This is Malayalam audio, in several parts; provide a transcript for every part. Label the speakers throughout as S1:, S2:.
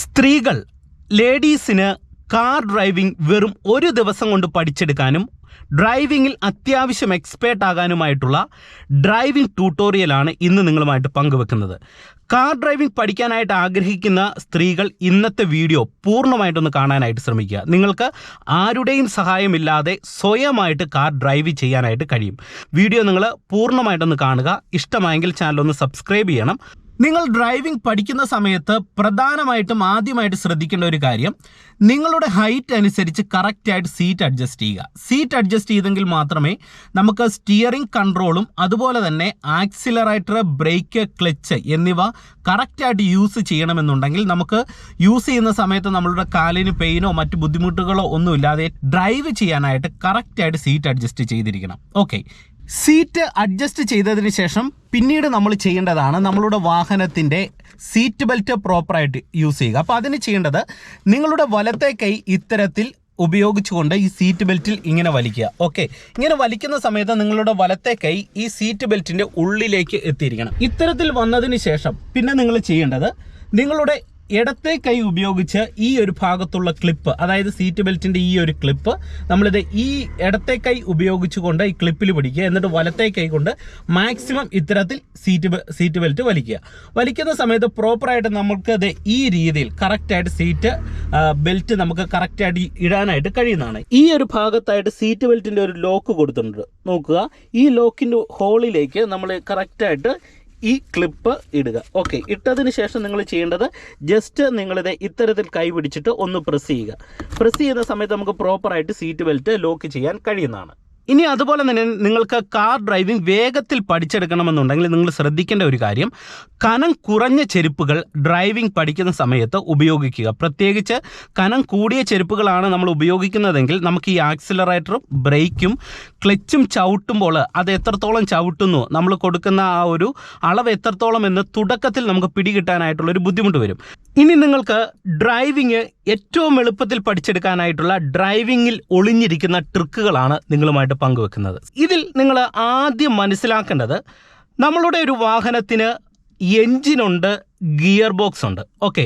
S1: സ്ത്രീകൾ ലേഡീസിന് കാർ ഡ്രൈവിംഗ് വെറും ഒരു ദിവസം കൊണ്ട് പഠിച്ചെടുക്കാനും ഡ്രൈവിങ്ങിൽ അത്യാവശ്യം എക്സ്പേർട്ട് ആകാനുമായിട്ടുള്ള ഡ്രൈവിംഗ് ട്യൂട്ടോറിയലാണ് ഇന്ന് നിങ്ങളുമായിട്ട് പങ്കുവെക്കുന്നത്. കാർ ഡ്രൈവിംഗ് പഠിക്കാനായിട്ട് ആഗ്രഹിക്കുന്ന സ്ത്രീകൾ ഇന്നത്തെ വീഡിയോ പൂർണ്ണമായിട്ടൊന്ന് കാണാനായിട്ട് ശ്രമിക്കുക. നിങ്ങൾക്ക് ആരുടെയും സഹായമില്ലാതെ സ്വയമായിട്ട് കാർ ഡ്രൈവ് ചെയ്യാനായിട്ട് കഴിയും. വീഡിയോ നിങ്ങൾ പൂർണ്ണമായിട്ടൊന്ന് കാണുക. ഇഷ്ടമായെങ്കിൽ ചാനലൊന്ന് സബ്സ്ക്രൈബ് ചെയ്യണം. നിങ്ങൾ ഡ്രൈവിംഗ് പഠിക്കുന്ന സമയത്ത് പ്രധാനമായിട്ടും ആദ്യമായിട്ട് ശ്രദ്ധിക്കേണ്ട ഒരു കാര്യം, നിങ്ങളുടെ ഹൈറ്റ് അനുസരിച്ച് കറക്റ്റായിട്ട് സീറ്റ് അഡ്ജസ്റ്റ് ചെയ്യുക. സീറ്റ് അഡ്ജസ്റ്റ് ചെയ്തെങ്കിൽ മാത്രമേ നമുക്ക് സ്റ്റിയറിംഗ് കൺട്രോളും അതുപോലെ തന്നെ ആക്സിലറേറ്റർ, ബ്രേക്ക്, ക്ലച്ച് എന്നിവ കറക്റ്റായിട്ട് യൂസ് ചെയ്യണമെന്നുണ്ടെങ്കിൽ നമുക്ക് യൂസ് ചെയ്യുന്ന സമയത്ത് നമ്മളുടെ കാലിന് പെയിനോ മറ്റു ബുദ്ധിമുട്ടുകളോ ഒന്നുമില്ലാതെ ഡ്രൈവ് ചെയ്യാനായിട്ട് കറക്റ്റായിട്ട് സീറ്റ് അഡ്ജസ്റ്റ് ചെയ്തിരിക്കണം. ഓക്കെ, സീറ്റ് അഡ്ജസ്റ്റ് ചെയ്തതിന് ശേഷം പിന്നീട് നമ്മൾ ചെയ്യേണ്ടതാണ് നമ്മളുടെ വാഹനത്തിൻ്റെ സീറ്റ് ബെൽറ്റ് പ്രോപ്പറായിട്ട് യൂസ് ചെയ്യുക. അപ്പോൾ അതിന് ചെയ്യേണ്ടത് നിങ്ങളുടെ വലത്തെ കൈ ഇത്തരത്തിൽ ഉപയോഗിച്ചുകൊണ്ട് ഈ സീറ്റ് ബെൽറ്റിൽ ഇങ്ങനെ വലിക്കുക. ഓക്കെ, ഇങ്ങനെ വലിക്കുന്ന സമയത്ത് നിങ്ങളുടെ വലത്തെ കൈ ഈ സീറ്റ് ബെൽറ്റിൻ്റെ ഉള്ളിലേക്ക് എത്തിയിരിക്കണം. ഇത്തരത്തിൽ വന്നതിന് ശേഷം പിന്നെ നിങ്ങൾ ചെയ്യേണ്ടത് നിങ്ങളുടെ ഇടത്തെ കൈ ഉപയോഗിച്ച് ഈ ഒരു ഭാഗത്തുള്ള ക്ലിപ്പ്, അതായത് സീറ്റ് ബെൽറ്റിൻ്റെ ഈ ഒരു ക്ലിപ്പ് നമ്മളിത് ഈ ഇടത്തെ കൈ ഉപയോഗിച്ചുകൊണ്ട് ഈ ക്ലിപ്പിൽ പിടിക്കുക. എന്നിട്ട് വലത്തെ കൈ കൊണ്ട് മാക്സിമം ഇത്തരത്തിൽ സീറ്റ് ബെൽറ്റ് വലിക്കുക. വലിക്കുന്ന സമയത്ത് പ്രോപ്പറായിട്ട് നമുക്കത് ഈ രീതിയിൽ കറക്റ്റായിട്ട് സീറ്റ് ബെൽറ്റ് നമുക്ക് കറക്റ്റായിട്ട് ഇടാനായിട്ട് കഴിയുന്നതാണ്. ഈ ഒരു ഭാഗത്തായിട്ട് സീറ്റ് ബെൽറ്റിൻ്റെ ഒരു ലോക്ക് കൊടുത്തിട്ടുണ്ട്. നോക്കുക, ഈ ലോക്കിൻ്റെ ഹോളിലേക്ക് നമ്മൾ കറക്റ്റായിട്ട് ഈ ക്ലിപ്പ് ഇടുക. ഓക്കെ, ഇട്ടതിന് ശേഷം നിങ്ങൾ ചെയ്യേണ്ടത് ജസ്റ്റ് നിങ്ങളിത് ഇത്തരത്തിൽ കൈ പിടിച്ചിട്ട് ഒന്ന് പ്രസ് ചെയ്യുക. പ്രസ് ചെയ്യുന്ന സമയത്ത് നമുക്ക് പ്രോപ്പറായിട്ട് സീറ്റ് ബെൽറ്റ് ലോക്ക് ചെയ്യാൻ കഴിയുന്നതാണ്. ഇനി അതുപോലെ തന്നെ നിങ്ങൾക്ക് കാർ ഡ്രൈവിംഗ് വേഗത്തിൽ പഠിച്ചെടുക്കണമെന്നുണ്ടെങ്കിൽ നിങ്ങൾ ശ്രദ്ധിക്കേണ്ട ഒരു കാര്യം, കനം കുറഞ്ഞ ചെരുപ്പുകൾ ഡ്രൈവിംഗ് പഠിക്കുന്ന സമയത്ത് ഉപയോഗിക്കുക. പ്രത്യേകിച്ച് കനം കൂടിയ ചെരുപ്പുകളാണ് നമ്മൾ ഉപയോഗിക്കുന്നതെങ്കിൽ നമുക്ക് ഈ ആക്സിലറേറ്ററും ബ്രേക്കും ക്ലച്ചും ചവിട്ടുമ്പോൾ അത് എത്രത്തോളം ചവിട്ടുന്നു, നമ്മൾ കൊടുക്കുന്ന ആ ഒരു അളവ് എത്രത്തോളം എന്ന് തുടക്കത്തിൽ നമുക്ക് പിടികിട്ടാനായിട്ടുള്ളൊരു ബുദ്ധിമുട്ട് വരും. ഇനി നിങ്ങൾക്ക് ഡ്രൈവിംഗ് ഏറ്റവും എളുപ്പത്തിൽ പഠിച്ചെടുക്കാനായിട്ടുള്ള ഡ്രൈവിങ്ങിൽ ഒളിഞ്ഞിരിക്കുന്ന ട്രിക്കുകളാണ് നിങ്ങളുമായിട്ട് പങ്കുവെക്കുന്നത്. ഇതിൽ നിങ്ങൾ ആദ്യം മനസ്സിലാക്കേണ്ടത്, നമ്മളുടെ ഒരു വാഹനത്തിന് എഞ്ചിനുണ്ട്, ഗിയർ ബോക്സ് ഉണ്ട്. ഓക്കെ,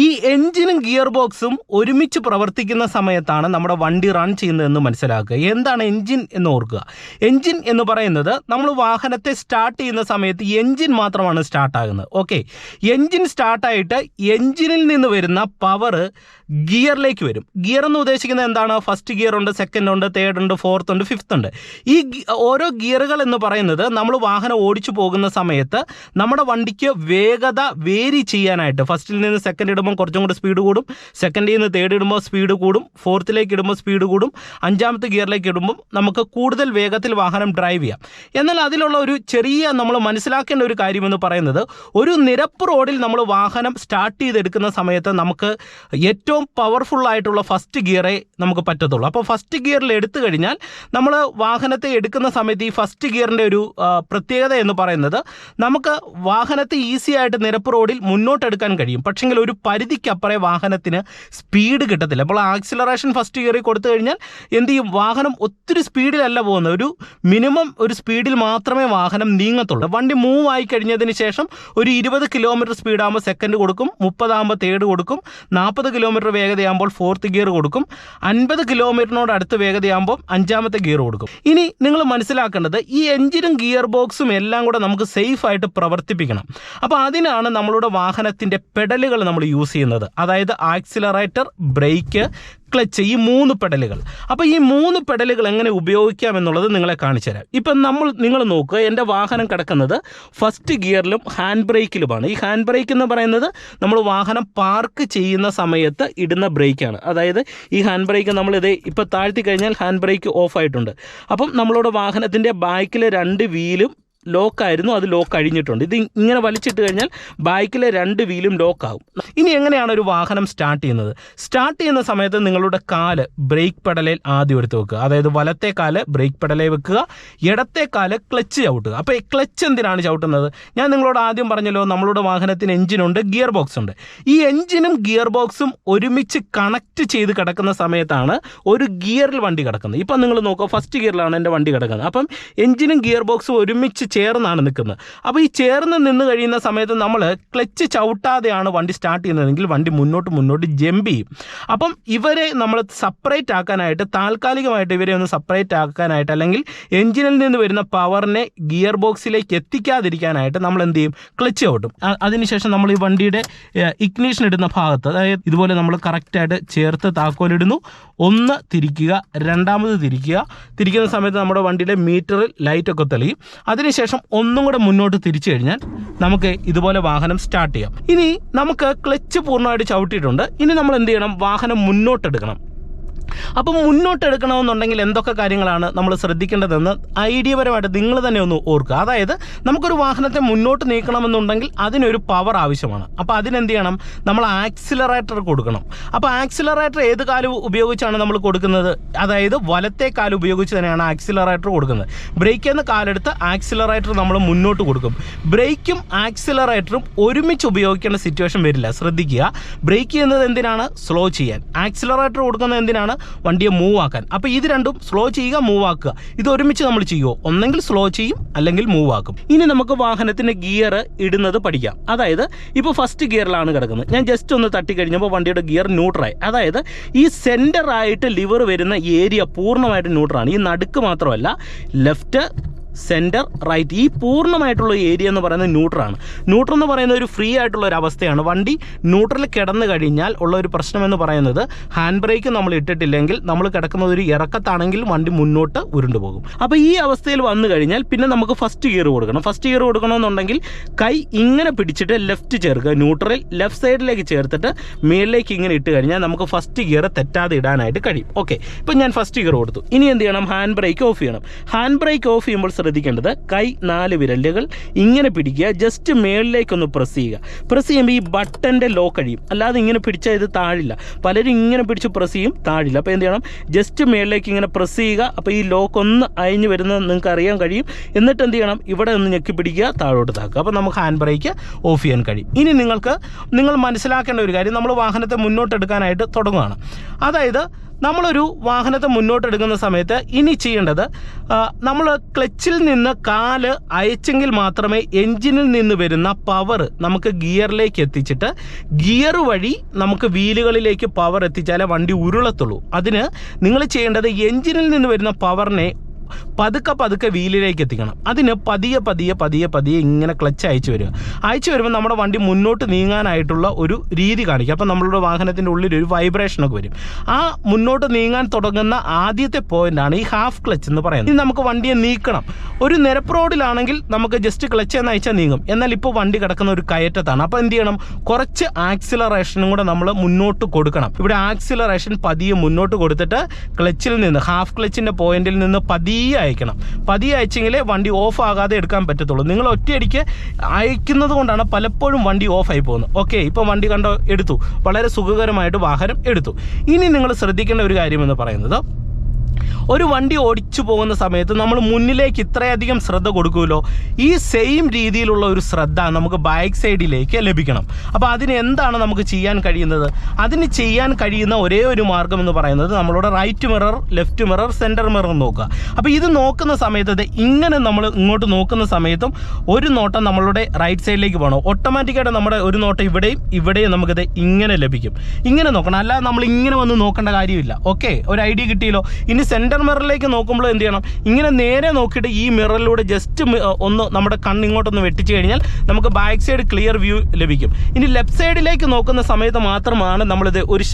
S1: ഈ എഞ്ചിനും ഗിയർ ബോക്സും ഒരുമിച്ച് പ്രവർത്തിക്കുന്ന സമയത്താണ് നമ്മുടെ വണ്ടി റൺ ചെയ്യുന്നതെന്ന് മനസ്സിലാക്കുക. എന്താണ് എഞ്ചിൻ എന്ന് ഓർക്കുക. എഞ്ചിൻ എന്ന് പറയുന്നത് നമ്മൾ വാഹനത്തെ സ്റ്റാർട്ട് ചെയ്യുന്ന സമയത്ത് എഞ്ചിൻ മാത്രമാണ് സ്റ്റാർട്ടാകുന്നത്. ഓക്കെ, എഞ്ചിൻ സ്റ്റാർട്ടായിട്ട് എഞ്ചിനിൽ നിന്ന് വരുന്ന പവർ ഗിയറിലേക്ക് വരും. ഗിയർ എന്ന് ഉദ്ദേശിക്കുന്നത് എന്താണ്? ഫസ്റ്റ് ഗിയർ ഉണ്ട്, സെക്കൻഡ് ഉണ്ട്, തേർഡ് ഉണ്ട്, ഫോർത്ത് ഉണ്ട്, ഫിഫ്ത്ത് ഉണ്ട്. ഈ ഓരോ ഗിയറുകൾ എന്ന് പറയുന്നത് നമ്മൾ വാഹനം ഓടിച്ചു പോകുന്ന സമയത്ത് നമ്മുടെ വണ്ടിക്ക് വേഗത വേരി ചെയ്യാനായിട്ട് ഫസ്റ്റിൽ നിന്ന് സെക്കൻഡ് ഇടുമ്പോൾ കുറച്ചും കൂടി സ്പീഡ് കൂടും, സെക്കൻഡിൽ നിന്ന് തേർഡ് ഇടുമ്പോൾ സ്പീഡ് കൂടും, ഫോർത്തിലേക്ക് ഇടുമ്പോൾ സ്പീഡ് കൂടും, അഞ്ചാമത്തെ ഗിയറിലേക്ക് ഇടുമ്പോൾ നമുക്ക് കൂടുതൽ വേഗത്തിൽ വാഹനം ഡ്രൈവ് ചെയ്യാം. എന്നാൽ അതിലുള്ള ഒരു ചെറിയ നമ്മൾ മനസ്സിലാക്കേണ്ട ഒരു കാര്യമെന്ന് പറയുന്നത്, ഒരു നിരപ്പ് റോഡിൽ നമ്മൾ വാഹനം സ്റ്റാർട്ട് ചെയ്തെടുക്കുന്ന സമയത്ത് നമുക്ക് ഏറ്റവും പവർഫുൾ ആയിട്ടുള്ള ഫസ്റ്റ് ഗിയറേ നമുക്ക് പറ്റത്തുള്ളൂ. അപ്പോൾ ഫസ്റ്റ് ഗിയറിൽ എടുത്തു കഴിഞ്ഞാൽ നമ്മൾ വാഹനത്തെ എടുക്കുന്ന സമയത്ത് ഈ ഫസ്റ്റ് ഗിയറിൻ്റെ ഒരു പ്രത്യേകത എന്ന് പറയുന്നത്, നമുക്ക് വാഹനത്തെ ഈസി ആയിട്ട് നിരപ്പ് റോഡിൽ മുന്നോട്ടെടുക്കാൻ കഴിയും. പക്ഷെങ്കിൽ ഒരു പരിധിക്കപ്പുറേ വാഹനത്തിന് സ്പീഡ് കിട്ടത്തില്ല. അപ്പോൾ ആക്സിലറേഷൻ ഫസ്റ്റ് ഗിയറിൽ കൊടുത്തു കഴിഞ്ഞാൽ എന്ത് ചെയ്യും? വാഹനം ഒത്തിരി സ്പീഡിലല്ല പോകുന്നത്, ഒരു മിനിമം ഒരു സ്പീഡിൽ മാത്രമേ വാഹനം നീങ്ങത്തുള്ളൂ. വണ്ടി മൂവ് ആയി കഴിഞ്ഞതിന് ശേഷം ഒരു 20 കിലോമീറ്റർ സ്പീഡാകുമ്പോൾ സെക്കൻഡ് കൊടുക്കും, 30 ആകുമ്പോൾ തേർഡ് കൊടുക്കും, 40 കിലോമീറ്റർ വേഗതയാകുമ്പോൾ ഫോർത്ത് ഗിയർ കൊടുക്കും, 50 കിലോമീറ്ററിനോട് അടുത്ത് വേഗതയാകുമ്പോൾ അഞ്ചാമത്തെ ഗിയർ കൊടുക്കും. ഇനി നിങ്ങൾ മനസ്സിലാക്കേണ്ടത്, ഈ എഞ്ചിനും ഗിയർ ബോക്സും എല്ലാം കൂടെ നമുക്ക് സേഫായിട്ട് പ്രവർത്തിപ്പിക്കണം. അപ്പോൾ അതിനാണ് നമ്മളുടെ വാഹനത്തിൻ്റെ പെഡലുകൾ നമ്മൾ യൂസ് ചെയ്യുന്നത്. അതായത് ആക്സിലറേറ്റർ, ബ്രേക്ക്, ക്ലച്ച്, ഈ 3 പെഡലുകൾ. അപ്പോൾ ഈ 3 പെഡലുകൾ എങ്ങനെ ഉപയോഗിക്കാം എന്നുള്ളത് നിങ്ങളെ കാണിച്ചു തരാം. ഇപ്പം നിങ്ങൾ നോക്കുക, എൻ്റെ വാഹനം കിടക്കുന്നത് ഫസ്റ്റ് ഗിയറിലും ഹാൻഡ് ബ്രേക്കിലുമാണ്. ഈ ഹാൻഡ് ബ്രേക്ക് എന്ന് പറയുന്നത് നമ്മൾ വാഹനം പാർക്ക് ചെയ്യുന്ന സമയത്ത് ഇടുന്ന ബ്രേക്കാണ്. അതായത് ഈ ഹാൻഡ് ബ്രേക്ക് നമ്മളിത് ഇപ്പോൾ താഴ്ത്തി കഴിഞ്ഞാൽ ഹാൻഡ് ബ്രേക്ക് ഓഫ് ആയിട്ടുണ്ട്. അപ്പം നമ്മളുടെ വാഹനത്തിൻ്റെ ബാക്കിലെ 2 വീലും ലോക്കായിരുന്നു, അത് ലോക്ക് കഴിഞ്ഞിട്ടുണ്ട്. ഇത് ഇങ്ങനെ വലിച്ചിട്ട് കഴിഞ്ഞാൽ ബാക്കിലെ 2 വീലും ലോക്കാവും. ഇനി എങ്ങനെയാണ് ഒരു വാഹനം സ്റ്റാർട്ട് ചെയ്യുന്നത്? സ്റ്റാർട്ട് ചെയ്യുന്ന സമയത്ത് നിങ്ങളുടെ കാല് ബ്രേക്ക് പെഡലിൽ ആദ്യം എടുത്ത് വെക്കുക. അതായത് വലത്തെ കാല് ബ്രേക്ക് പെഡലിൽ വെക്കുക, ഇടത്തെ കാല് ക്ലച്ച് ചവിട്ടുക. അപ്പോൾ ഈ ക്ലച്ച് എന്തിനാണ് ചവിട്ടുന്നത്? ഞാൻ നിങ്ങളോട് ആദ്യം പറഞ്ഞല്ലോ, നമ്മളുടെ വാഹനത്തിന് എഞ്ചിനുണ്ട്, ഗിയർ ബോക്സ് ഉണ്ട്. ഈ എഞ്ചിനും ഗിയർ ബോക്സും ഒരുമിച്ച് കണക്ട് ചെയ്ത് കിടക്കുന്ന സമയത്താണ് ഒരു ഗിയറിൽ വണ്ടി കിടക്കുന്നത്. ഇപ്പം നിങ്ങൾ നോക്കുക, ഫസ്റ്റ് ഗിയറിലാണ് എൻ്റെ വണ്ടി കിടക്കുന്നത്. അപ്പം എഞ്ചിനും ഗിയർ ബോക്സും ഒരുമിച്ച് ചേർന്നാണ് നിൽക്കുന്നത്. അപ്പോൾ ഈ ചേർന്ന് നിന്ന് കഴിയുന്ന സമയത്ത് നമ്മൾ ക്ലച്ച് ചവിട്ടാതെയാണ് വണ്ടി സ്റ്റാർട്ട് ചെയ്യുന്നതെങ്കിൽ വണ്ടി മുന്നോട്ട് ജമ്പ് ചെയ്യും. അപ്പം ഇവരെ നമ്മൾ സെപ്പറേറ്റ് ആക്കാനായിട്ട്, താൽക്കാലികമായിട്ട് ഇവരെ ഒന്ന് സെപ്പറേറ്റ് ആക്കാനായിട്ട്, അല്ലെങ്കിൽ എഞ്ചിനിൽ നിന്ന് വരുന്ന പവറിനെ ഗിയർ ബോക്സിലേക്ക് എത്തിക്കാതിരിക്കാനായിട്ട് നമ്മൾ എന്ത് ചെയ്യും? ക്ലച്ച് ചവിട്ടും. അതിനുശേഷം നമ്മൾ ഈ വണ്ടിയുടെ ഇഗ്നിഷൻ ഇടുന്ന ഭാഗത്ത്, അതായത് ഇതുപോലെ നമ്മൾ കറക്റ്റായിട്ട് ചേർത്ത് താക്കോലിടുന്നു. ഒന്ന് തിരിക്കുക, രണ്ടാമത് തിരിക്കുന്ന സമയത്ത് നമ്മുടെ വണ്ടിയുടെ മീറ്ററിൽ ലൈറ്റൊക്കെ തെളിയും. അതിനുശേഷം ഒന്നും കൂടെ മുന്നോട്ട് തിരിച്ചു കഴിഞ്ഞാൽ നമുക്ക് ഇതുപോലെ വാഹനം സ്റ്റാർട്ട് ചെയ്യാം. ഇനി നമുക്ക് ക്ലച്ച് പൂർണ്ണമായിട്ട് ചവിട്ടിയിട്ടുണ്ട്. ഇനി നമ്മൾ എന്ത് ചെയ്യണം? വാഹനം മുന്നോട്ടെടുക്കണം. അപ്പം മുന്നോട്ടെടുക്കണമെന്നുണ്ടെങ്കിൽ എന്തൊക്കെ കാര്യങ്ങളാണ് നമ്മൾ ശ്രദ്ധിക്കേണ്ടതെന്ന് ഐഡിയപരമായിട്ട് നിങ്ങൾ തന്നെ ഒന്ന് ഓർക്കുക. അതായത് നമുക്കൊരു വാഹനത്തെ മുന്നോട്ട് നീക്കണമെന്നുണ്ടെങ്കിൽ അതിനൊരു പവർ ആവശ്യമാണ്. അപ്പോൾ അതിനെന്ത് ചെയ്യണം? നമ്മൾ ആക്സിലറേറ്റർ കൊടുക്കണം. അപ്പോൾ ആക്സിലറേറ്റർ ഏത് കാലം ഉപയോഗിച്ചാണ് നമ്മൾ കൊടുക്കുന്നത്? അതായത് വലത്തെ കാലം ഉപയോഗിച്ച് തന്നെയാണ് ആക്സിലറേറ്റർ കൊടുക്കുന്നത്. ബ്രേക്ക് എന്ന കാലെടുത്ത് ആക്സിലറേറ്റർ നമ്മൾ മുന്നോട്ട് കൊടുക്കും. ബ്രേക്കും ആക്സിലറേറ്ററും ഒരുമിച്ച് ഉപയോഗിക്കേണ്ട സിറ്റുവേഷൻ വരില്ല. ശ്രദ്ധിക്കുക, ബ്രേക്ക് ചെയ്യുന്നത് എന്തിനാണ്? സ്ലോ ചെയ്യാൻ. ആക്സിലറേറ്റർ കൊടുക്കുന്നത് എന്തിനാണ്? വണ്ടിയെ മൂവ് ആക്കാൻ. അപ്പോൾ ഇത് രണ്ടും സ്ലോ ചെയ്യുക, മൂവ് ആക്കുക. ഇത് ഒരുമിച്ച് നമ്മൾ ചെയ്യുമോ? ഒന്നെങ്കിൽ സ്ലോ ചെയ്യും, അല്ലെങ്കിൽ മൂവ് ആക്കും. ഇനി നമുക്ക് വാഹനത്തിന്റെ ഗിയർ ഇടുന്നത് പഠിക്കാം. അതായത് ഇപ്പോൾ ഫസ്റ്റ് ഗിയറിലാണ് കിടക്കുന്നത്. ഞാൻ ജസ്റ്റ് ഒന്ന് തട്ടിക്കഴിഞ്ഞപ്പോൾ വണ്ടിയുടെ ഗിയർ ന്യൂട്രലായി. അതായത് ഈ സെൻറ്ററായിട്ട് ലിവർ വരുന്ന ഏരിയ പൂർണ്ണമായിട്ട് ന്യൂട്രലാണ്. ഈ നടുക്ക് മാത്രമല്ല, ലെഫ്റ്റ്, സെൻറ്റർ, റൈറ്റ്, ഈ പൂർണ്ണമായിട്ടുള്ള ഏരിയ എന്ന് പറയുന്നത് ന്യൂട്രലാണ്. ന്യൂട്രൽ എന്ന് പറയുന്ന ഒരു ഫ്രീ ആയിട്ടുള്ള ഒരു അവസ്ഥയാണ്. വണ്ടി ന്യൂട്രൽ കിടന്നു കഴിഞ്ഞാൽ ഉള്ള ഒരു പ്രശ്നമെന്ന് പറയുന്നത്, ഹാൻഡ് ബ്രേക്ക് നമ്മൾ ഇട്ടിട്ടില്ലെങ്കിൽ നമ്മൾ കിടക്കുന്ന ഒരു ഇറക്കത്താണെങ്കിൽ വണ്ടി മുന്നോട്ട് ഉരുണ്ടുപോകും. അപ്പോൾ ഈ അവസ്ഥയിൽ വന്നു കഴിഞ്ഞാൽ പിന്നെ നമുക്ക് ഫസ്റ്റ് ഗിയർ കൊടുക്കണം. ഫസ്റ്റ് ഗിയർ കൊടുക്കണമെന്നുണ്ടെങ്കിൽ കൈ ഇങ്ങനെ പിടിച്ചിട്ട് ലെഫ്റ്റ് ചേർക്കുക, ന്യൂട്രൽ ലെഫ്റ്റ് സൈഡിലേക്ക് ചേർത്തിട്ട് മേളിലേക്ക് ഇങ്ങനെ ഇട്ട് കഴിഞ്ഞാൽ നമുക്ക് ഫസ്റ്റ് ഗിയർ തെറ്റാതെ ഇടാനായിട്ട് കഴിയും. ഓക്കെ, ഇപ്പം ഞാൻ ഫസ്റ്റ് ഗിയർ കൊടുത്തു. ഇനി എന്ത് ചെയ്യണം? ഹാൻഡ് ബ്രേക്ക് ഓഫ് ചെയ്യണം. ഹാൻഡ് ബ്രേക്ക് ഓഫ് ചെയ്യുമ്പോൾ ശ്രദ്ധിക്കേണ്ടത്, കൈ 4 വിരലുകൾ ഇങ്ങനെ പിടിക്കുക, ജസ്റ്റ് മേളിലേക്കൊന്ന് പ്രസ് ചെയ്യുക. പ്രസ് ചെയ്യുമ്പോൾ ഈ ബട്ടൻ്റെ ലോക്ക് കഴിയും. അല്ലാതെ ഇങ്ങനെ പിടിച്ചാൽ ഇത് താഴില്ല. പലരും ഇങ്ങനെ പിടിച്ച് പ്രസ് ചെയ്യും, താഴില്ല. അപ്പോൾ എന്ത് ചെയ്യണം? ജസ്റ്റ് മേളിലേക്ക് ഇങ്ങനെ പ്രസ് ചെയ്യുക. അപ്പോൾ ഈ ലോക്ക് ഒന്ന് അയഞ്ഞ് വരുന്നത് നിങ്ങൾക്ക് അറിയാൻ കഴിയും. എന്നിട്ട് എന്ത് ചെയ്യണം? ഇവിടെ ഒന്ന് ഞെക്കി പിടിക്കുക, താഴോട്ട് താക്കുക. അപ്പോൾ നമുക്ക് ഹാൻഡ് ബ്രേക്ക് ഓഫ് ചെയ്യാൻ കഴിയും. ഇനി നിങ്ങൾ മനസ്സിലാക്കേണ്ട ഒരു കാര്യം, നമ്മൾ വാഹനത്തെ മുന്നോട്ടെടുക്കാനായിട്ട് തുടങ്ങുകയാണ്. അതായത് നമ്മളൊരു വാഹനത്തെ മുന്നോട്ടെടുക്കുന്ന സമയത്ത് ഇനി ചെയ്യേണ്ടത്, നമ്മൾ ക്ലച്ചിൽ നിന്ന് കാല് അയച്ചെങ്കിൽ മാത്രമേ എൻജിനിൽ നിന്ന് വരുന്ന പവർ നമുക്ക് ഗിയറിലേക്ക് എത്തിച്ചിട്ട് ഗിയർ വഴി നമുക്ക് വീലുകളിലേക്ക് പവർ എത്തിച്ചാലേ വണ്ടി ഉരുളത്തുള്ളൂ. അതിന് നിങ്ങൾ ചെയ്യേണ്ടത്, എൻജിനിൽ നിന്ന് വരുന്ന പവറിനെ പതുക്കെ വീലിലേക്ക് എത്തിക്കണം. അതിന് പതിയെ ഇങ്ങനെ ക്ലച്ച് അയച്ചു വരുമ്പോൾ നമ്മുടെ വണ്ടി മുന്നോട്ട് നീങ്ങാനായിട്ടുള്ള ഒരു രീതി കാണിക്കും. അപ്പം നമ്മളുടെ വാഹനത്തിൻ്റെ ഉള്ളിൽ ഒരു വൈബ്രേഷനൊക്കെ വരും. ആ മുന്നോട്ട് നീങ്ങാൻ തുടങ്ങുന്ന ആദ്യത്തെ പോയിന്റാണ് ഈ ഹാഫ് ക്ലച്ച് എന്ന് പറയുന്നത്. ഇനി നമുക്ക് വണ്ടിയെ നീക്കണം. ഒരു നിരപ്പ് റോഡിലാണെങ്കിൽ നമുക്ക് ജസ്റ്റ് ക്ലച്ച് എന്ന് അയച്ചാൽ നീങ്ങും. എന്നാൽ ഇപ്പോൾ വണ്ടി കിടക്കുന്ന ഒരു കയറ്റത്താണ്. അപ്പോൾ എന്ത് ചെയ്യണം? കുറച്ച് ആക്സിലറേഷനും കൂടെ നമ്മൾ മുന്നോട്ട് കൊടുക്കണം. ഇവിടെ ആക്സിലറേഷൻ പതിയെ മുന്നോട്ട് കൊടുത്തിട്ട് ക്ലച്ചിൽ നിന്ന്, ഹാഫ് ക്ലച്ചിൻ്റെ പോയിന്റിൽ നിന്ന് പതിയെ അയക്കണം. പതിയെ അയച്ചെങ്കിലേ വണ്ടി ഓഫ് ആകാതെ എടുക്കാൻ പറ്റത്തുള്ളൂ. നിങ്ങൾ ഒറ്റയടിക്ക് അയക്കുന്നത് കൊണ്ടാണ് പലപ്പോഴും വണ്ടി ഓഫ് ആയി പോകുന്നത്. ഓക്കെ, ഇപ്പോൾ വണ്ടി കണ്ടോ, എടുത്തു, വളരെ സുഖകരമായിട്ട് വാഹനം എടുത്തു. ഇനി നിങ്ങൾ ശ്രദ്ധിക്കേണ്ട ഒരു കാര്യമെന്ന് പറയുന്നത്, ഒരു വണ്ടി ഓടിച്ചു പോകുന്ന സമയത്ത് നമ്മൾ മുന്നിലേക്ക് ഇത്രയധികം ശ്രദ്ധ കൊടുക്കുമല്ലോ, ഈ സെയിം രീതിയിലുള്ള ഒരു ശ്രദ്ധ നമുക്ക് ബാക്ക് സൈഡിലേക്ക് ലഭിക്കണം. അപ്പോൾ അതിന് എന്താണ് നമുക്ക് ചെയ്യാൻ കഴിയുന്നത്? അതിന് ചെയ്യാൻ കഴിയുന്ന ഒരേ ഒരു മാർഗ്ഗം എന്ന് പറയുന്നത്, നമ്മളുടെ right mirror, left mirror, centre mirror നോക്കുക. അപ്പോൾ ഇത് നോക്കുന്ന സമയത്ത് ഇങ്ങനെ നമ്മൾ ഇങ്ങോട്ട് നോക്കുന്ന സമയത്തും ഒരു നോട്ടം നമ്മളുടെ റൈറ്റ് സൈഡിലേക്ക് പോകണം. ഓട്ടോമാറ്റിക്കായിട്ട് നമ്മുടെ ഒരു നോട്ടം ഇവിടെയും നമുക്കിത് ഇങ്ങനെ ലഭിക്കും. ഇങ്ങനെ നോക്കണം, അല്ലാതെ നമ്മൾ ഇങ്ങനെ വന്ന് നോക്കേണ്ട കാര്യമില്ല. ഓക്കെ, ഒരു ഐഡിയ കിട്ടിയല്ലോ. ഇനി സെൻറ്റർ മിററിലേക്ക് നോക്കുമ്പോൾ എന്ത് ചെയ്യണം? ഇങ്ങനെ നേരെ നോക്കിയിട്ട് ഈ മിററിലൂടെ ജസ്റ്റ് ഒന്ന് നമ്മുടെ കണ്ണിങ്ങോട്ടൊന്ന് വെട്ടിച്ചു കഴിഞ്ഞാൽ നമുക്ക് ബാക്ക് സൈഡ് ക്ലിയർ വ്യൂ ലഭിക്കും. ഇനി ലെഫ്റ്റ് സൈഡിലേക്ക് നോക്കുന്ന സമയത്ത് മാത്രമാണ് നമ്മളിത് ഒരു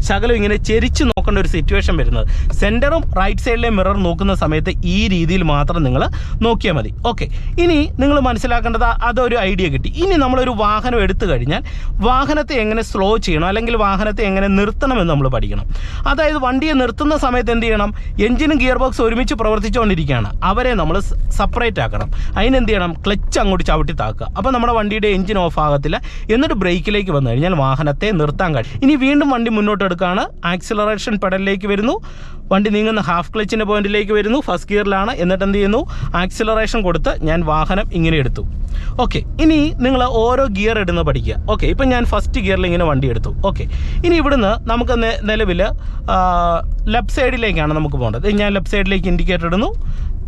S1: ശകലം ഇങ്ങനെ ചെരിച്ച് നോക്കേണ്ട ഒരു സിറ്റുവേഷൻ വരുന്നത്. സെൻറ്ററും റൈറ്റ് സൈഡിലെ മിറർ നോക്കുന്ന സമയത്ത് ഈ രീതിയിൽ മാത്രം നിങ്ങൾ നോക്കിയാൽ മതി. ഓക്കെ, ഇനി നിങ്ങൾ മനസ്സിലാക്കേണ്ടത്, അതൊരു ഐഡിയ കിട്ടി. ഇനി നമ്മളൊരു വാഹനം എടുത്തു കഴിഞ്ഞാൽ വാഹനത്തെ എങ്ങനെ സ്ലോ ചെയ്യണം, അല്ലെങ്കിൽ വാഹനത്തെ എങ്ങനെ നിർത്തണമെന്ന് നമ്മൾ പഠിക്കണം. അതായത് വണ്ടിയെ നിർത്തുന്ന സമയത്ത് എന്ത് ചെയ്യണം? എഞ്ചിനും ഗിയർ ബോക്സ് ഒരുമിച്ച് പ്രവർത്തിച്ചുകൊണ്ടിരിക്കുകയാണ്, അവരെ നമ്മൾ സെപ്പറേറ്റ് ആക്കണം. അതിനെന്ത് ചെയ്യണം? ക്ലച്ച് അങ്ങോട്ട് ചവിട്ടി താക്കുക. അപ്പോൾ നമ്മുടെ വണ്ടിയുടെ എഞ്ചിൻ ഓഫ് ആകത്തില്ല. എന്നിട്ട് ബ്രേക്കിലേക്ക് വന്നു കഴിഞ്ഞാൽ വാഹനത്തെ നിർത്താൻ കഴിയും. ഇനി വീണ്ടും വണ്ടി മുന്നോട്ട് എടുക്കുകയാണ്. ആക്സിലറേഷൻ പെഡലിലേക്ക് വരുന്നു, വണ്ടി നീങ്ങുന്ന ഹാഫ് ക്ലച്ചിൻ്റെ പോയിന്റിലേക്ക് വരുന്നു, ഫസ്റ്റ് ഗിയറിലാണ്. എന്നിട്ട് എന്ത് ചെയ്യുന്നു? ആക്സിലറേഷൻ കൊടുത്ത് ഞാൻ വാഹനം ഇങ്ങനെ എടുത്തു. ഓക്കെ, ഇനി നിങ്ങൾ ഓരോ ഗിയർ ഇടുന്ന പഠിക്കുക. ഓക്കെ, ഇപ്പം ഞാൻ ഫസ്റ്റ് ഗിയറിൽ ഇങ്ങനെ വണ്ടി എടുത്തു. ഓക്കെ, ഇനി ഇവിടുന്ന് നമുക്ക് നിലവിൽ ലെഫ്റ്റ് സൈഡിലേക്കാണ് നമുക്ക് പോകേണ്ടത്. ഞാൻ ലെഫ്റ്റ് സൈഡിലേക്ക് ഇൻഡിക്കേറ്റർ ഇടുന്നു,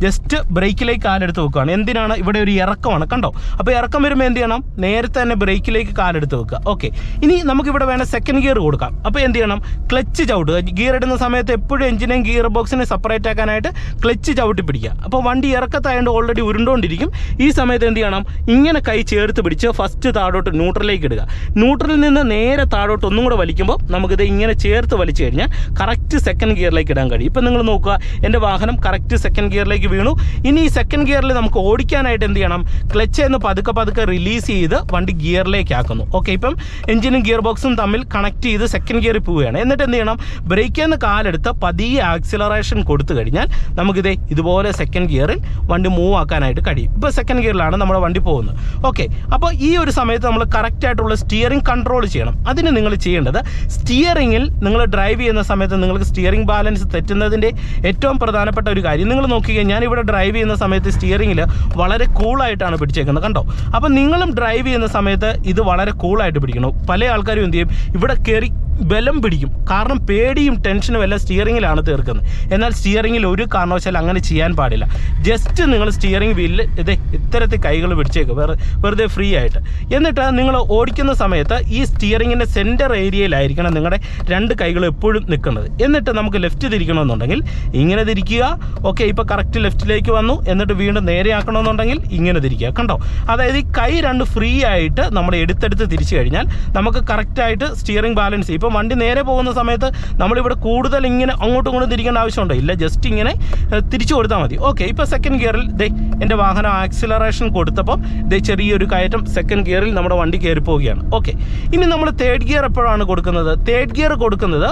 S1: ജസ്റ്റ് ബ്രേക്കിലേക്ക് കാലെടുത്ത് വെക്കുകയാണ്. എന്തിനാണ്? ഇവിടെ ഒരു ഇറക്കമാണ്, കണ്ടോ? അപ്പോൾ ഇറക്കം വരുമ്പോൾ എന്ത് ചെയ്യണം? നേരത്തെ തന്നെ ബ്രേക്കിലേക്ക് കാലെടുത്ത് വെക്കുക. ഓക്കെ, ഇനി നമുക്കിവിടെ വേണം സെക്കൻഡ് ഗിയർ കൊടുക്കാം. അപ്പോൾ എന്ത് ചെയ്യണം? ക്ലച്ച് ചവിട്ടുക. ഗിയർ ഇടുന്ന സമയത്ത് എപ്പോഴും എഞ്ചിനെയും ഗിയർ ബോക്സിനെ സെപ്പറേറ്റ് ആക്കാനായിട്ട് ക്ലച്ച് ചവിട്ടി പിടിക്കുക. അപ്പോൾ വണ്ടി ഇറക്കത്തായതുകൊണ്ട് ഓൾറെഡി ഉരുണ്ടുകൊണ്ടിരിക്കും. ഈ സമയത്ത് എന്ത് ചെയ്യണം? ഇങ്ങനെ കൈ ചേർത്ത് പിടിച്ച് ഫസ്റ്റ് താഴോട്ട് ന്യൂട്രലിലേക്ക് ഇടുക. ന്യൂട്രലിൽ നിന്ന് നേരെ താഴോട്ട് ഒന്നും കൂടെ വലിക്കുമ്പോൾ നമുക്കിത് ഇങ്ങനെ ചേർത്ത് വലിച്ചു കഴിഞ്ഞാൽ കറക്റ്റ് സെക്കൻഡ് ഗിയറിലേക്ക് ഇടാൻ കഴിയും. ഇപ്പം നിങ്ങൾ നോക്കുക, എൻ്റെ വാഹനം കറക്റ്റ് സെക്കൻഡ് ഗിയറിലേക്ക് വീണു. ഇനി ഈ സെക്കൻഡ് ഗിയറിൽ നമുക്ക് ഓടിക്കാനായിട്ട് എന്ത് ചെയ്യണം? ക്ലച്ച് എന്ന് പതുക്കെ റിലീസ് ചെയ്ത് വണ്ടി ഗിയറിലേക്ക് ആക്കുന്നു. ഓക്കെ, ഇപ്പം എഞ്ചിനും ഗിയർ ബോക്സും തമ്മിൽ കണക്ട് ചെയ്ത് സെക്കൻഡ് ഗിയറിൽ പോവുകയാണ്. എന്നിട്ട് എന്ത് ചെയ്യണം? ബ്രേക്കിൽ നിന്ന് കാലെടുത്ത് പതിയെ ആക്സിലറേഷൻ കൊടുത്തു കഴിഞ്ഞാൽ നമുക്കിത് ഇതുപോലെ സെക്കൻഡ് ഗിയറിൽ വണ്ടി മൂവ് ആക്കാനായിട്ട് കഴിയും. ഇപ്പോൾ സെക്കൻഡ് ഗിയറിലാണ് നമ്മുടെ വണ്ടി പോകുന്നത്. ഓക്കെ, അപ്പോൾ ഈ ഒരു സമയത്ത് നമ്മൾ കറക്റ്റായിട്ടുള്ള സ്റ്റിയറിംഗ് കൺട്രോൾ ചെയ്യണം. അതിന് നിങ്ങൾ ചെയ്യേണ്ടത്, സ്റ്റിയറിങ്ങിൽ നിങ്ങൾ ഡ്രൈവ് ചെയ്യുന്ന സമയത്ത് നിങ്ങൾക്ക് സ്റ്റിയറിംഗ് ബാലൻസ് തെറ്റുന്നതിൻ്റെ ഏറ്റവും പ്രധാനപ്പെട്ട ഒരു കാര്യം നിങ്ങൾ നോക്കിക്കഴിഞ്ഞാൽ, ഞാനിവിടെ ഡ്രൈവ് ചെയ്യുന്ന സമയത്ത് സ്റ്റിയറിങ്ങിൽ വളരെ കൂളായിട്ടാണ് പിടിച്ചേക്കുന്നത്, കണ്ടോ? അപ്പോൾ നിങ്ങളും ഡ്രൈവ് ചെയ്യുന്ന സമയത്ത് ഇത് വളരെ കൂളായിട്ട് പിടിക്കണം. പല ആൾക്കാരും എന്ത് ചെയ്യും? ഇവിടെ കയറി ബലം പിടിക്കും. കാരണം പേടിയും ടെൻഷനും എല്ലാം സ്റ്റിയറിങ്ങിലാണ് തീർക്കുന്നത്. എന്നാൽ സ്റ്റിയറിങ്ങിൽ ഒരു കാരണവശാലും അങ്ങനെ ചെയ്യാൻ പാടില്ല. ജസ്റ്റ് നിങ്ങൾ സ്റ്റിയറിംഗ് വീലിൽ ഇത്തരത്തിൽ കൈകൾ പിടിച്ചേക്കുക, വെറുതെ ഫ്രീ ആയിട്ട്. എന്നിട്ട് നിങ്ങൾ ഓടിക്കുന്ന സമയത്ത് ഈ സ്റ്റിയറിങ്ങിൻ്റെ സെൻറ്റർ ഏരിയയിലായിരിക്കണം നിങ്ങളുടെ രണ്ട് കൈകൾ എപ്പോഴും നിൽക്കുന്നത്. എന്നിട്ട് നമുക്ക് ലെഫ്റ്റ് തിരിക്കണമെന്നുണ്ടെങ്കിൽ ഇങ്ങനെ തിരിക്കുക. ഓക്കെ, ഇപ്പോൾ കറക്റ്റ് ലെഫ്റ്റിലേക്ക് വന്നു. എന്നിട്ട് വീണ്ടും നേരെ ആക്കണമെന്നുണ്ടെങ്കിൽ ഇങ്ങനെ തിരിക്കുക, കണ്ടോ? അതായത് ഈ കൈ രണ്ട് ഫ്രീ ആയിട്ട് നമ്മൾ എടുത്തെടുത്ത് തിരിച്ചു കഴിഞ്ഞാൽ നമുക്ക് കറക്റ്റായിട്ട് സ്റ്റിയറിംഗ് ബാലൻസ്. ഇപ്പോൾ വണ്ടി നേരെ പോകുന്ന സമയത്ത് നമ്മളിവിടെ കൂടുതൽ ഇങ്ങനെ അങ്ങോട്ടും ഇങ്ങോട്ടും തിരിക്കേണ്ട ആവശ്യമുണ്ടോ? ഇല്ല, ജസ്റ്റ് ഇങ്ങനെ തിരിച്ചു കൊടുത്താൽ മതി. ഓക്കെ, ഇപ്പോൾ സെക്കൻഡ് ഗിയറിൽ എൻ്റെ വാഹനം ആക്സിലറേഷൻ കൊടുത്തപ്പോൾ ചെറിയൊരു കയറ്റം സെക്കൻഡ് ഗിയറിൽ നമ്മുടെ വണ്ടി കയറി പോവുകയാണ്. ഓക്കെ, ഇനി നമ്മൾ തേർഡ് ഗിയർ എപ്പോഴാണ് കൊടുക്കുന്നത്? തേർഡ് ഗിയർ കൊടുക്കുന്നത്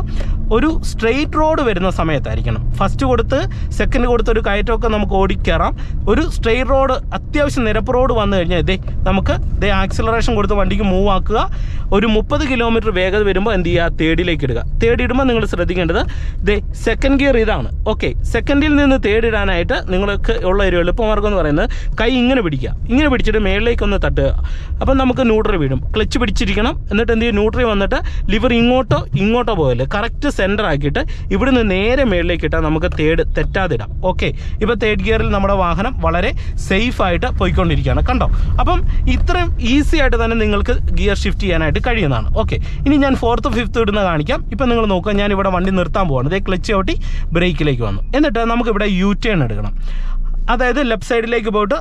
S1: ഒരു സ്ട്രെയിറ്റ് റോഡ് വരുന്ന സമയത്തായിരിക്കണം. ഫസ്റ്റ് കൊടുത്ത് സെക്കൻഡ് കൊടുത്ത് ഒരു കയറ്റമൊക്കെ നമുക്ക് ഓടിക്കയറാം. ഒരു സ്ട്രെയിറ്റ് റോഡ്, അത്യാവശ്യം നിരപ്പ് റോഡ് വന്നു കഴിഞ്ഞാൽ നമുക്ക് ആക്സിലറേഷൻ കൊടുത്ത് വണ്ടിക്ക് മൂവ് ആക്കുക. ഒരു 30 കിലോമീറ്റർ വേഗത വരുമ്പോൾ എന്ത് ചെയ്യുക? തേർഡിലേക്ക് ഇടുക. തേർഡ് ഇടുമ്പോൾ നിങ്ങൾ ശ്രദ്ധിക്കേണ്ടത് സെക്കൻഡ് ഗിയർ ഇതാണ്. ഓക്കെ, സെക്കൻഡിൽ നിന്ന് തേർഡ് ഇടാനായിട്ട് നിങ്ങൾക്ക് ഉള്ള ഒരു എളുപ്പമാർഗ്ഗം എന്ന് പറയുന്നത് കൈ ഇങ്ങനെ പിടിക്കുക. ഇങ്ങനെ പിടിച്ചിട്ട് മേളിലേക്കൊന്ന് തട്ടുക. അപ്പം നമുക്ക് ന്യൂട്രൽ വീഴും. ക്ലച്ച് പിടിച്ചിരിക്കണം. എന്നിട്ട് എന്ത് ചെയ്യും? ന്യൂട്രൽ വന്നിട്ട് ലിവർ ഇങ്ങോട്ടോ പോയല്ലേ കറക്റ്റ് സെൻറ്റർ ആക്കിയിട്ട് ഇവിടുന്ന് നേരെ മേളിലേക്ക് ഇട്ടാൽ നമുക്ക് തെറ്റാതിടാം. ഓക്കെ, ഇപ്പോൾ തേർഡ് ഗിയറിൽ നമ്മുടെ വാഹനം വളരെ സേഫായിട്ട് പോയിക്കൊണ്ടിരിക്കുകയാണ്, കണ്ടോ? അപ്പം ഇത്രയും ഈസി ആയിട്ട് തന്നെ നിങ്ങൾക്ക് ഗിയർ ഷിഫ്റ്റ് ചെയ്യാനായിട്ട് കഴിയുന്നതാണ്. ഓക്കെ, ഇനി ഞാൻ ഫോർത്ത് ഫിഫ്ത്ത് ഇടുന്ന കാണിക്കാം. ഇപ്പം നിങ്ങൾ നോക്കുക, ഞാൻ ഇവിടെ വണ്ടി നിർത്താൻ പോവാണ്. ക്ലച്ച് ചവിട്ടി ബ്രേക്കിലേക്ക് വന്നു. എന്നിട്ട് നമുക്കിവിടെ യു ടേൺ എടുക്കണം. അതായത് ലെഫ്റ്റ് സൈഡിലേക്ക് പോയിട്ട്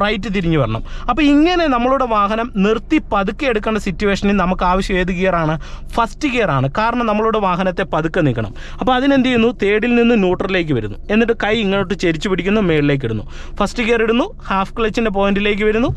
S1: റൈറ്റ് തിരിഞ്ഞ് വരണം. അപ്പോൾ ഇങ്ങനെ നമ്മളുടെ വാഹനം നിർത്തി പതുക്കെ എടുക്കേണ്ട സിറ്റുവേഷനിൽ നമുക്ക് ആവശ്യം ഏത് ഗിയറാണ്? ഫസ്റ്റ് ഗിയറാണ്. കാരണം നമ്മളുടെ വാഹനത്തെ പതുക്കെ നീക്കണം. അപ്പോൾ അതിനെന്ത് ചെയ്യുന്നു? തേർഡിൽ നിന്ന് ന്യൂട്രലിലേക്ക് വരുന്നു. എന്നിട്ട് കൈ ഇങ്ങോട്ട് ചെരിച്ച് പിടിക്കുന്നു, മേളിലേക്ക് ഇടുന്നു. ഫസ്റ്റ് ഗിയർ ഇടുന്നു, ഹാഫ് ക്ലച്ചിൻ്റെ പോയിന്റിലേക്ക് വരുന്നു,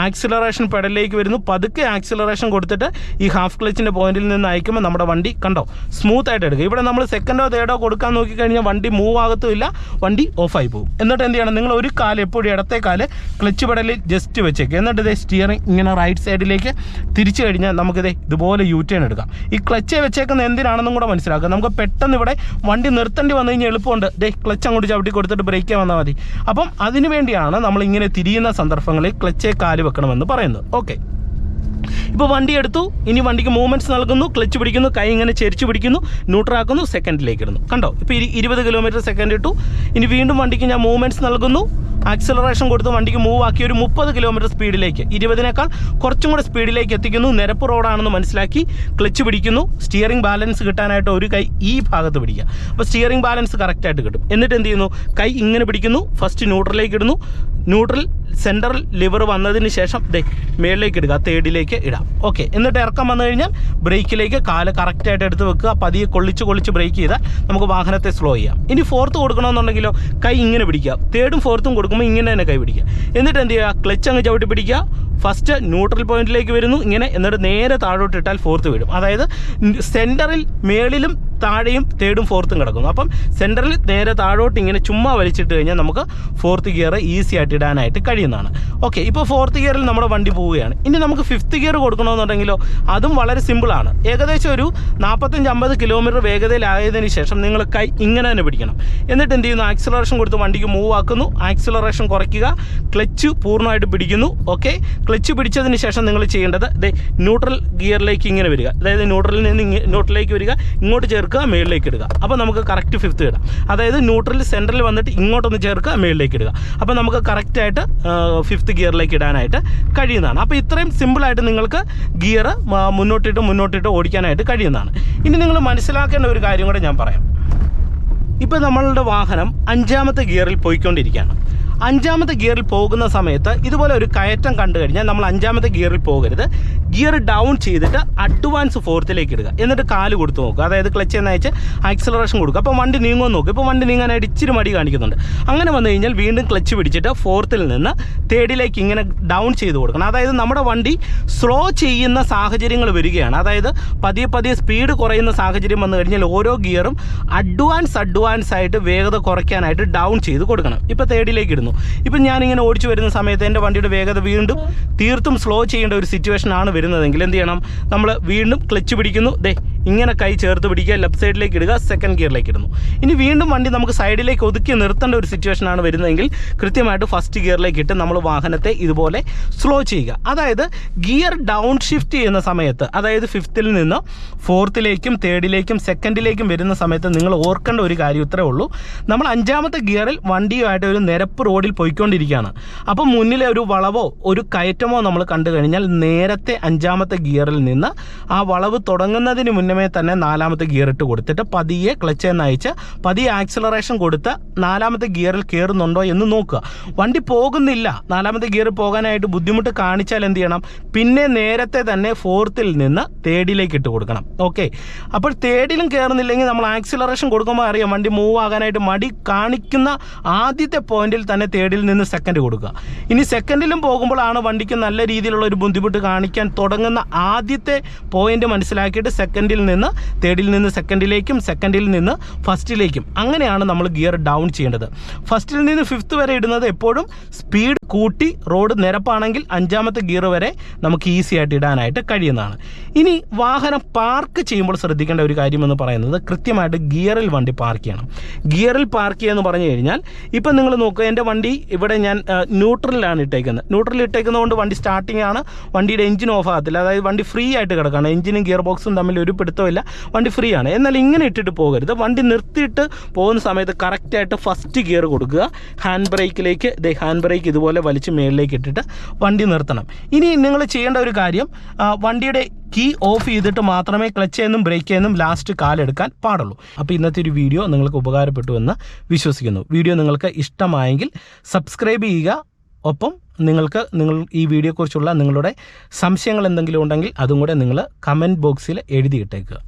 S1: ആക്സിലറേഷൻ പെഡലിലേക്ക് വരുന്നു. പതുക്കെ ആക്സിലറേഷൻ കൊടുത്തിട്ട് ഈ ഹാഫ് ക്ലച്ചിൻ്റെ പോയിന്റിൽ നിന്ന് അയക്കുമ്പോൾ നമ്മുടെ വണ്ടി കണ്ടോ സ്മൂത്ത് ആയിട്ട് എടുക്കുക. ഇവിടെ നമ്മൾ സെക്കൻഡോ തേർഡോ കൊടുക്കാൻ നോക്കിക്കഴിഞ്ഞാൽ വണ്ടി മൂവ് ആകത്തുമില്ല, വണ്ടി ഓഫായി പോകും. എന്നിട്ട് എന്ത് ചെയ്യണം? നിങ്ങൾ ഒരു കാല് എപ്പോഴും ഇടത്തെ കാല് ക്ലച്ച് പെഡലിൽ ജസ്റ്റ് വെച്ചേക്കുക. എന്നിട്ട് സ്റ്റിയറിംഗ് ഇങ്ങനെ റൈറ്റ് സൈഡിലേക്ക് തിരിച്ചു കഴിഞ്ഞാൽ നമുക്കിത് ഇതുപോലെ യു ടേൺ എടുക്കാം. ഈ ക്ലച്ച് വെച്ചേക്കുന്ന എന്തിനാണെന്നും കൂടെ മനസ്സിലാക്കുക. നമുക്ക് പെട്ടെന്ന് ഇവിടെ വണ്ടി നിർത്തേണ്ടി വന്നു കഴിഞ്ഞാൽ എളുപ്പമുണ്ട്. ക്ലച്ച് അങ്ങോട്ട് ചവിട്ടി കൊടുത്തിട്ട് ബ്രേക്ക് വന്നാൽ മതി. അപ്പം അതിനു വേണ്ടിയാണ് നമ്മൾ ഇങ്ങനെ തിരിയുന്ന സന്ദർഭങ്ങളിൽ ക്ലച്ചേ കാല് വെക്കണമെന്ന് പറയുന്നത്. ഓക്കെ, ഇപ്പോൾ വണ്ടി എടുത്തു. ഇനി വണ്ടിക്ക് മൂവ്മെൻറ്റ്സ് നൽകുന്നു, ക്ലച്ച് പിടിക്കുന്നു, കൈ ഇങ്ങനെ ചെരിച്ച് പിടിക്കുന്നു, ന്യൂട്രാക്കുന്നു, സെക്കൻഡിലേക്ക് ഇടുന്നു. കണ്ടോ? ഇപ്പോൾ 20 കിലോമീറ്റർ സെക്കൻഡ് ഇട്ടു. ഇനി വീണ്ടും വണ്ടിക്ക് ഞാൻ മൂവ്മെൻറ്റ്സ് നൽകുന്നു, ആക്സിലറേഷൻ കൊടുത്ത് വണ്ടിക്ക് മൂവ് ആക്കി ഒരു 30 കിലോമീറ്റർ സ്പീഡിലേക്ക്, 20നേക്കാൾ കുറച്ചും കൂടെ സ്പീഡിലേക്ക് എത്തിക്കുന്നു. നിരപ്പ് റോഡാണെന്ന് മനസ്സിലാക്കി ക്ലച്ച് പിടിക്കുന്നു. സ്റ്റിയറിംഗ് ബാലൻസ് കിട്ടാനായിട്ട് ഒരു കൈ ഈ ഭാഗത്ത് പിടിക്കുക. അപ്പോൾ സ്റ്റിയറിംഗ് ബാലൻസ് കറക്റ്റായിട്ട് കിട്ടും. എന്നിട്ട് എന്ത് ചെയ്യുന്നു? കൈ ഇങ്ങനെ പിടിക്കുന്നു, ഫസ്റ്റ് ന്യൂട്രലിലേക്ക് ഇടുന്നു. ന്യൂട്രൽ സെൻട്രൽ ലിവർ വന്നതിന് ശേഷം മേളിലേക്ക് ഇടുക, തേർഡിലേക്ക് ഇടാം. ഓക്കെ, എന്നിട്ട് ഇറക്കം വന്നു കഴിഞ്ഞാൽ ബ്രേക്കിലേക്ക് കാല് കറക്റ്റായിട്ട് എടുത്ത് വെക്കുക. പതിയെ കൊള്ളിച്ച് ബ്രേക്ക് ചെയ്താൽ നമുക്ക് വാഹനത്തെ സ്ലോ ചെയ്യാം. ഇനി ഫോർത്ത് കൊടുക്കണമെന്നുണ്ടെങ്കിലോ കൈ ഇങ്ങനെ പിടിക്കുക. തേർഡും ഫോർത്തും കൊടുക്കുമ്പോൾ ഇങ്ങനെ തന്നെ കൈ പിടിക്കുക. എന്നിട്ട് എന്ത് ചെയ്യുക? ക്ലച്ച് അങ്ങ് ചവിട്ടി പിടിക്കുക. ഫസ്റ്റ് ന്യൂട്രൽ പോയിന്റിലേക്ക് വരുന്നു ഇങ്ങനെ. എന്നിട്ട് നേരെ താഴോട്ട് ഇട്ടാൽ ഫോർത്ത് വീഴും. അതായത് സെൻറ്ററിൽ മേളിലും താഴെയും തേർഡും ഫോർത്തും കിടക്കുന്നു. അപ്പം സെൻറ്ററിൽ നേരെ താഴോട്ട് ഇങ്ങനെ ചുമ്മാ വലിച്ചിട്ട് കഴിഞ്ഞാൽ നമുക്ക് ഫോർത്ത് ഗിയർ ഈസി ആയിട്ട് ഇടാനായിട്ട് കഴിയുന്നതാണ്. ഓക്കെ, ഇപ്പോൾ ഫോർത്ത് ഗിയറിൽ നമ്മുടെ വണ്ടി പോവുകയാണ്. ഇനി നമുക്ക് ഫിഫ്ത്ത് ഗിയർ കൊടുക്കണമെന്നുണ്ടെങ്കിലോ അതും വളരെ സിമ്പിളാണ്. ഏകദേശം ഒരു 45-50 കിലോമീറ്റർ വേഗതയിലായതിനു ശേഷം നിങ്ങൾ കൈ ഇങ്ങനെ തന്നെ പിടിക്കണം. എന്നിട്ട് എന്ത് ചെയ്യുന്നു? ആക്സിലറേഷൻ കൊടുത്ത് വണ്ടിക്ക് മൂവ് ആക്കുന്നു. ആക്സിലറേഷൻ കുറയ്ക്കുക, ക്ലച്ച് പൂർണ്ണമായിട്ട് പിടിക്കുന്നു. ഓക്കെ, ക്ലച്ച് പിടിച്ചതിന് ശേഷം നിങ്ങൾ ചെയ്യേണ്ടത് ന്യൂട്രൽ ഗിയറിലേക്ക് ഇങ്ങനെ വരിക. അതായത് ന്യൂട്രലിൽ നിന്ന് ന്യൂട്രലിലേക്ക് വരിക, ഇങ്ങോട്ട് ചേർക്കുക, ചേർക്കുക, മേളിലേക്ക് ഇടുക. അപ്പോൾ നമുക്ക് കറക്റ്റ് ഫിഫ്ത്ത് ഇടാം. അതായത് ന്യൂട്രൽ സെൻറ്ററിൽ വന്നിട്ട് ഇങ്ങോട്ടൊന്ന് ചേർക്കുക, മേളിലേക്ക് ഇടുക. അപ്പോൾ നമുക്ക് കറക്റ്റായിട്ട് ഫിഫ്ത്ത് ഗിയറിലേക്ക് ഇടാനായിട്ട് കഴിയുന്നതാണ്. അപ്പോൾ ഇത്രയും സിമ്പിളായിട്ട് നിങ്ങൾക്ക് ഗിയർ മുന്നോട്ടിട്ട് ഓടിക്കാനായിട്ട് കഴിയുന്നതാണ്. ഇനി നിങ്ങൾ മനസ്സിലാക്കേണ്ട ഒരു കാര്യം കൂടെ ഞാൻ പറയാം. ഇപ്പോൾ നമ്മളുടെ വാഹനം 5ാമത്തെ ഗിയറിൽ പോയിക്കൊണ്ടിരിക്കുകയാണ്. 5ാമത്തെ ഗിയറിൽ പോകുന്ന സമയത്ത് ഇതുപോലെ ഒരു കയറ്റം കണ്ടു കഴിഞ്ഞാൽ നമ്മൾ 5ാമത്തെ ഗിയറിൽ പോകരുത്. ഗിയർ ഡൗൺ ചെയ്തിട്ട് അഡ്വാൻസ് 4ത്തിലേക്ക് ഇടുക. എന്നിട്ട് കാല് കൊടുത്ത് നോക്കുക. അതായത് ക്ലച്ച് എന്നയച്ച് ആക്സിലറേഷൻ കൊടുക്കുക. അപ്പോൾ വണ്ടി നീങ്ങുമെന്ന് നോക്കുക. ഇപ്പോൾ വണ്ടി നീങ്ങാനായിട്ട് ഇച്ചിരി മടി കാണിക്കുന്നുണ്ട്. അങ്ങനെ വന്നു കഴിഞ്ഞാൽ വീണ്ടും ക്ലച്ച് പിടിച്ചിട്ട് 4ത്തിൽ നിന്ന് 3ലേക്ക് ഇങ്ങനെ ഡൗൺ ചെയ്ത് കൊടുക്കണം. അതായത് നമ്മുടെ വണ്ടി സ്ലോ ചെയ്യുന്ന സാഹചര്യങ്ങൾ വരികയാണ്. അതായത് പതിയെ സ്പീഡ് കുറയുന്ന സാഹചര്യം വന്നു കഴിഞ്ഞാൽ ഓരോ ഗിയറും അഡ്വാൻസ് ആയിട്ട് വേഗത കുറയ്ക്കാനായിട്ട് ഡൗൺ ചെയ്ത് കൊടുക്കണം. ഇപ്പോൾ 3ലേക്ക് ഇടുന്നു. ഇപ്പം ഞാനിങ്ങനെ ഓടിച്ചു വരുന്ന സമയത്ത് എൻ്റെ വണ്ടിയുടെ വേഗത വീണ്ടും തീർത്തും സ്ലോ ചെയ്യേണ്ട ഒരു സിറ്റുവേഷൻ ആണ് വരുന്നതെങ്കിൽ എന്ത് ചെയ്യണം? നമ്മൾ വീണ്ടും ക്ലച്ച് പിടിക്കുന്നു, ഇങ്ങനെ കൈ ചേർത്ത് പിടിക്കുക, ലെഫ്റ്റ് സൈഡിലേക്ക് ഇടുക, 2nd ഗിയറിലേക്ക് ഇടുന്നു. ഇനി വീണ്ടും വണ്ടി നമുക്ക് സൈഡിലേക്ക് ഒതുക്കി നിർത്തേണ്ട ഒരു സിറ്റുവേഷൻ ആണ് വരുന്നതെങ്കിൽ കൃത്യമായിട്ട് 1st ഗിയറിലേക്ക് ഇട്ട് നമ്മൾ വാഹനത്തെ ഇതുപോലെ സ്ലോ ചെയ്യുക. അതായത് ഗിയർ ഡൗൺ ഷിഫ്റ്റ് ചെയ്യുന്ന സമയത്ത്, അതായത് 5ത്തിൽ നിന്ന് 4ത്തിലേക്കും 3ഡിലേക്കും 2ണ്ടിലേക്കും വരുന്ന സമയത്ത് നിങ്ങൾ ഓർക്കേണ്ട ഒരു കാര്യം ഇത്രേ ഉള്ളൂ. നമ്മൾ 5ാമത്തെ ഗിയറിൽ വണ്ടിയുമായിട്ട് ഒരു നിരപ്പ് റോഡിൽ പോയിക്കൊണ്ടിരിക്കുകയാണ്. അപ്പം മുന്നിലെ ഒരു വളവോ ഒരു കയറ്റമോ നമ്മൾ കണ്ടു കഴിഞ്ഞാൽ നേരത്തെ 5ാമത്തെ ഗിയറിൽ നിന്ന് ആ വളവ് തുടങ്ങുന്നതിന് മുന്നമേ തന്നെ 4ാമത്തെ ഗിയർ ഇട്ട് കൊടുത്തിട്ട് പതിയെ ക്ലച്ച് എന്നയച്ച് പതിയെ ആക്സിലറേഷൻ കൊടുത്ത് 4ാമത്തെ ഗിയറിൽ കയറുന്നുണ്ടോ എന്ന് നോക്കുക. വണ്ടി പോകുന്നില്ല, 4ാമത്തെ ഗിയറിൽ പോകാനായിട്ട് ബുദ്ധിമുട്ട് കാണിച്ചാൽ എന്ത് ചെയ്യണം? പിന്നെ നേരത്തെ തന്നെ 4ത്തിൽ നിന്ന് 3ഡിലേക്ക് ഇട്ട് കൊടുക്കണം. ഓക്കെ, അപ്പോൾ 3ഡിലും കയറുന്നില്ലെങ്കിൽ നമ്മൾ ആക്സിലറേഷൻ കൊടുക്കുമ്പോൾ അറിയാം വണ്ടി മൂവ് ആകാനായിട്ട് മടി കാണിക്കുന്ന ആദ്യത്തെ പോയിന്റിൽ തന്നെ 3ഡിൽ നിന്ന് 2nd കൊടുക്കുക. ഇനി 2ണ്ടിലും പോകുമ്പോഴാണ് വണ്ടിക്ക് നല്ല രീതിയിലുള്ള ഒരു ബുദ്ധിമുട്ട് കാണിക്കാൻ തുടങ്ങുന്ന ആദ്യത്തെ പോയിന്റ് മനസ്സിലാക്കിയിട്ട് 2ണ്ടിൽ നിന്ന് 3ഡിൽ നിന്ന് 2ണ്ടിലേക്കും 2ണ്ടിൽ നിന്ന് 1stiലേക്കും അങ്ങനെയാണ് നമ്മൾ ഗിയർ ഡൗൺ ചെയ്യേണ്ടത്. 1ത്തിൽ നിന്ന് 5th വരെ ഇടുന്നത് എപ്പോഴും സ്പീഡ് കൂട്ടി റോഡ് നിരപ്പാണെങ്കിൽ 5ാമത്തെ ഗിയർ വരെ നമുക്ക് ഈസി ആയിട്ട് ഇടാനായിട്ട് കഴിയുന്നതാണ്. ഇനി വാഹനം പാർക്ക് ചെയ്യുമ്പോൾ ശ്രദ്ധിക്കേണ്ട ഒരു കാര്യം എന്ന് പറയുന്നത് കൃത്യമായിട്ട് ഗിയറിൽ വണ്ടി പാർക്ക് ചെയ്യണം. ഗിയറിൽ പാർക്ക് ചെയ്യുക എന്ന് പറഞ്ഞു കഴിഞ്ഞാൽ ഇപ്പം നിങ്ങൾ നോക്കുക, എൻ്റെ വണ്ടി ഇവിടെ ഞാൻ ന്യൂട്രലിലാണ് ഇട്ടേക്കുന്നത്. ന്യൂട്രലിൽ ഇട്ടേക്കുന്നതുകൊണ്ട് വണ്ടി സ്റ്റാർട്ടിംഗ് ആണ്, വണ്ടിയുടെ എഞ്ചിൻ ഓഫ് ആകത്തില്ല. അതായത് വണ്ടി ഫ്രീ ആയിട്ട് കിടക്കുകയാണ്. എഞ്ചിനും ഗിയർ ബോക്സും തമ്മിൽ ഒരു പിടുത്തമില്ല, വണ്ടി ഫ്രീ ആണ്. എന്നാൽ ഇങ്ങനെ ഇട്ടിട്ട് പോകരുത്. വണ്ടി നിർത്തിയിട്ട് പോകുന്ന സമയത്ത് കറക്റ്റായിട്ട് 1st ഗിയർ കൊടുക്കുക. ഹാൻഡ് ബ്രേക്ക് ഇതുപോലെ വലിച്ച് മേളിലേക്ക് ഇട്ടിട്ട് വണ്ടി നിർത്തണം. ഇനി നിങ്ങൾ ചെയ്യേണ്ട ഒരു കാര്യം, വണ്ടിയുടെ കീ ഓഫ് ചെയ്തിട്ട് മാത്രമേ ക്ലച്ച് എന്നും ബ്രേക്ക് എന്നും ലാസ്റ്റ് കാലെടുക്കാൻ പാടുള്ളൂ. അപ്പോൾ ഇന്നത്തെ ഒരു വീഡിയോ നിങ്ങൾക്ക് ഉപകാരപ്പെട്ടു എന്ന് വിശ്വസിക്കുന്നു. വീഡിയോ നിങ്ങൾക്ക് ഇഷ്ടമായെങ്കിൽ സബ്സ്ക്രൈബ് ചെയ്യുക. ഒപ്പം നിങ്ങൾ ഈ വീഡിയോയെക്കുറിച്ചുള്ള നിങ്ങളുടെ സംശയങ്ങൾ എന്തെങ്കിലും ഉണ്ടെങ്കിൽ അതും കൂടെ നിങ്ങൾ കമൻറ്റ് ബോക്സിൽ എഴുതിയിട്ടേക്കുക.